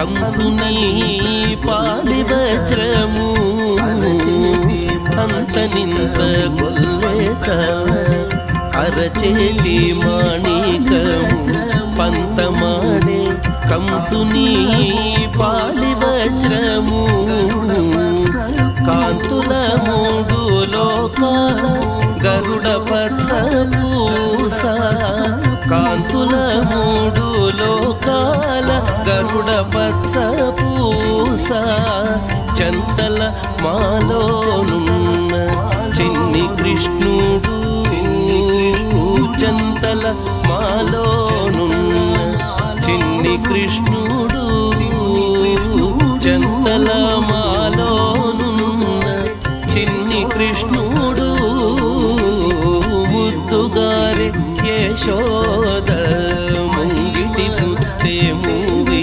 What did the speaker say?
కంసుని పాలి వజ్రము అంతనింత కొల్లేత అరచేతి మాణికము పంతమాడే కంసుని పాలి వజ్రము కాంతుల మూడు లోకాల గరుడ పచ్చ పూస కాంతుల మూడు లోకాల గరుడ పచ్చ పూస చంతల మాలోనున్న చిన్ని కృష్ణుడు చంతల మాలోనున్న చిన్ని కృష్ణుడు చంతల మాలోనున్న చిన్ని కృష్ణుడు ముద్దుగారే యశో